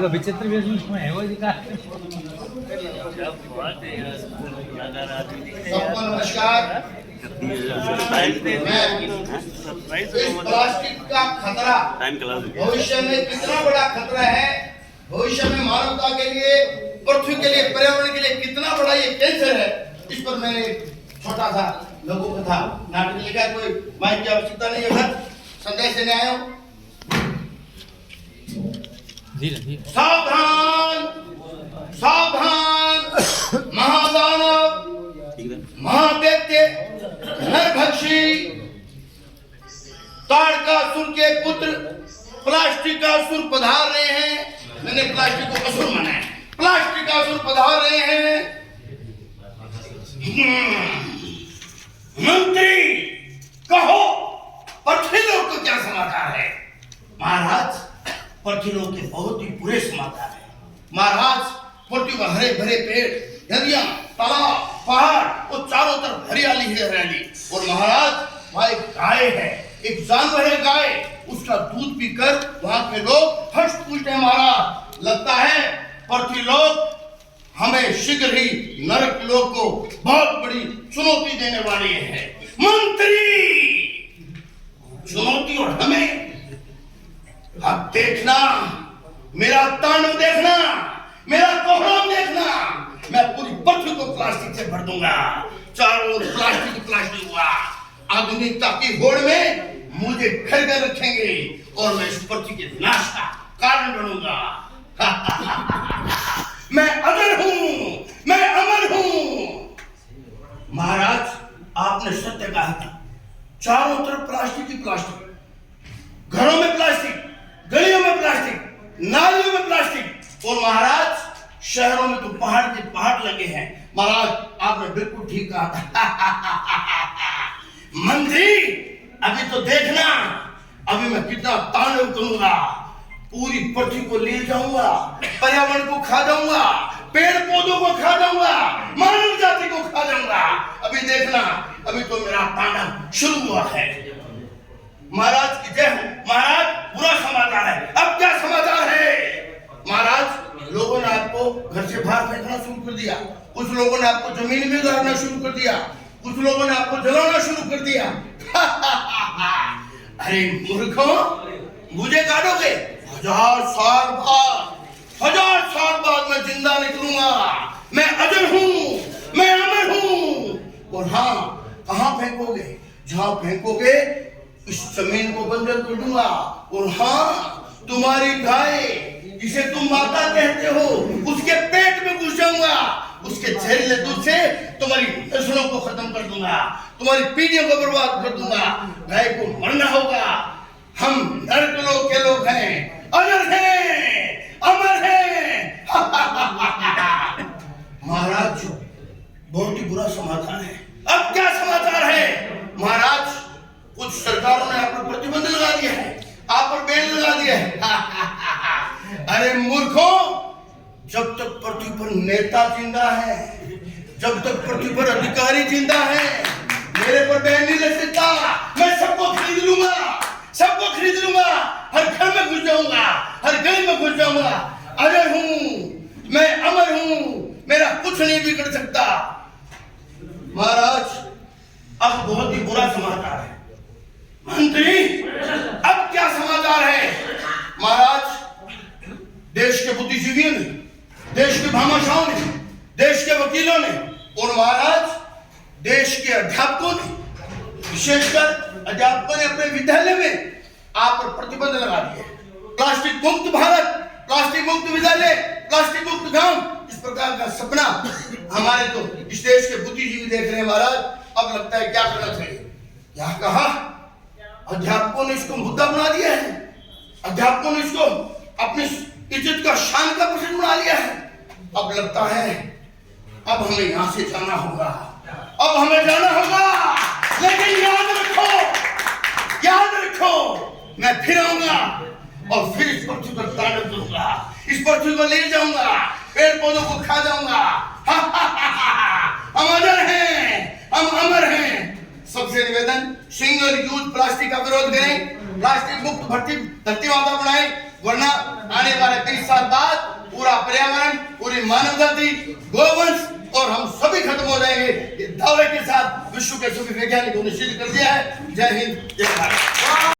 विचित्र वेशभूषा है वो दिखा। सबको नमस्कार। इस प्लास्टिक का खतरा भविष्य में कितना बड़ा खतरा है, भविष्य में मानवता के लिए, पृथ्वी के लिए, पर्यावरण के लिए कितना बड़ा ये कैंसर है, इस पर मैंने छोटा सा लघु कथा नाटक लिखा। कोई माइक की आवश्यकता नहीं है, सर संदेश देने आया हूँ। सावधान सावधान, महादानव, महादैत्य, नरभक्षी, ताड़कासुर के पुत्र प्लास्टिकासुर पधार रहे हैं। मैंने प्लास्टिक को असुर माना है। प्लास्टिकासुर पधार रहे हैं। मंत्री कहो, पृथ्वी लोक को क्या समाचार है? महाराज, पृथ्वी लोक के बहुत ही बुरे समाचार है। महाराज, पृथ्वी पर हरे भरे पेड़, नदियां, तालाब, पहाड़ और चारों तरफ हरियाली ही हरियाली। और महाराज, वहाँ एक गाय है, एक जानवर है गाय, उसका दूध पीकर वहाँ के लोग हर्ष पुष्ट है। महाराज, लगता है पृथ्वी लोक हमें शीघ्र ही नरक लोक को बहुत बड़ी चुनौती देने वाली है। मंत्री, चुनौती और हमें? अब देखना, मेरा तांडव देखना, मेरा कोहराम देखना। मैं पूरी पृथ्वी को प्लास्टिक से भर दूंगा। चारों ओर प्लास्टिक प्लास्टिक हुआ। आधुनिकता की होड़ में मुझे घर घर रखेंगे और मैं इस पृथ्वी के नाश का कारण बनूंगा। मैं अमर हूं, मैं अमर हूं। महाराज, आपने सत्य कहा था। चारों तरफ प्लास्टिक ही प्लास्टिक, घरों में प्लास्टिक, गलियों में प्लास्टिक, नालियों में प्लास्टिक, और महाराज शहरों में तो पहाड़ के पहाड़ लगे हैं। महाराज, आपने बिल्कुल ठीक कहा था। मंत्री, अभी तो देखना, अभी मैं कितना तांडव करूंगा। पूरी पृथ्वी को ले जाऊंगा, पर्यावरण को खा जाऊंगा, पेड़ पौधों को खा जाऊंगा, मानव जाति को खा जाऊंगा। अभी देखना, अभी तो मेरा तांडव शुरू हुआ है। महाराज की जय हो। महाराज, बुरा समाचार है। अब क्या समाचार है? महाराज, लोगों ने आपको घर से बाहर फेंकना शुरू कर दिया। कुछ लोगों ने आपको जमीन में गाड़ना शुरू कर दिया। कुछ लोगों ने आपको जलाना शुरू कर दिया। अरे मूर्खों, मुझे काटोगे? 1000 साल बाद, 1000 साल बाद मैं जिंदा निकलूंगा। मैं अजर हूं, मैं अमर हूं। और हाँ, कहां फेंकोगे? जहां फेंकोगे इस जमीन को बंजर कर दूंगा। और हाँ, तुम्हारी गाय, जिसे तुम माता कहते हो, उसके पेट में घुस जाऊंगा। उसके जहरीले दूध से तुम्हारी नस्लों को खत्म कर दूंगा, तुम्हारी पीढ़ियों को बर्बाद कर दूंगा। गाय को मरना होगा। हम नरक लोक के लोग हैं, अमर हैं, अमर हैं। महाराज, बहुत ही बुरा समाचार है। अब क्या समाचार है? महाराज, कुछ सरकारों ने आप पर प्रतिबंध लगा दिया है, आप पर बैन लगा दिया है। अरे मूर्खों, जब तक पृथ्वी पर नेता जिंदा है, जब तक पृथ्वी पर अधिकारी जिंदा है, मेरे पर बैन नहीं लग सकता। मैं सबको खरीद लूंगा, सबको खरीद लूंगा। हर घर में घुस जाऊंगा, हर गली में घुस जाऊंगा। अजर हूं, मैं अमर हूं, मेरा कुछ नहीं बिगड़ सकता। महाराज, अब बहुत ही बुरा समाचार है। मंत्री, अब क्या समाचार है? महाराज, देश के बुद्धिजीवियों ने, देश के भामाशाहों ने, देश के वकीलों ने और महाराज देश के अध्यापकों ने, विशेषकर अध्यापकों ने अपने विद्यालय में आप पर प्रतिबंध लगा दिए। प्लास्टिक मुक्त भारत, प्लास्टिक मुक्त विद्यालय, प्लास्टिक मुक्त गांव, इस प्रकार का सपना हमारे तो इस देश के बुद्धिजीवी देख रहे हैं। महाराज, अब लगता है क्या करना चाहिए। क्या कहा? अध्यापकों ने इसको मुद्दा बना दिया है। अध्यापकों ने इसको अपनी इज्जत का, शान का प्रश्न बना लिया है। अब लगता है अब हमें यहां से जाना होगा, अब हमें जाना होगा। लेकिन याद रखो, याद रखो, मैं फिर आऊंगा और फिर इस पृथ्वी पर तांडव करूंगा, इस पृथ्वी को ले जाऊंगा, पेड़ पौधों को खा जाऊंगा। हम अमर हैं, हम अमर हैं। सबसे निवेदन, सिंगल यूज प्लास्टिक का विरोध करें, प्लास्टिक मुक्त धरती माता बनाएं, वरना आने वाले 20 साल बाद पूरा पर्यावरण, पूरी मानव जाति, गोवंश और हम सभी खत्म हो जाएंगे। ये दावे के साथ विश्व के सभी वैज्ञानिकों ने सिद्ध कर दिया है। जय हिंद, जय भारत।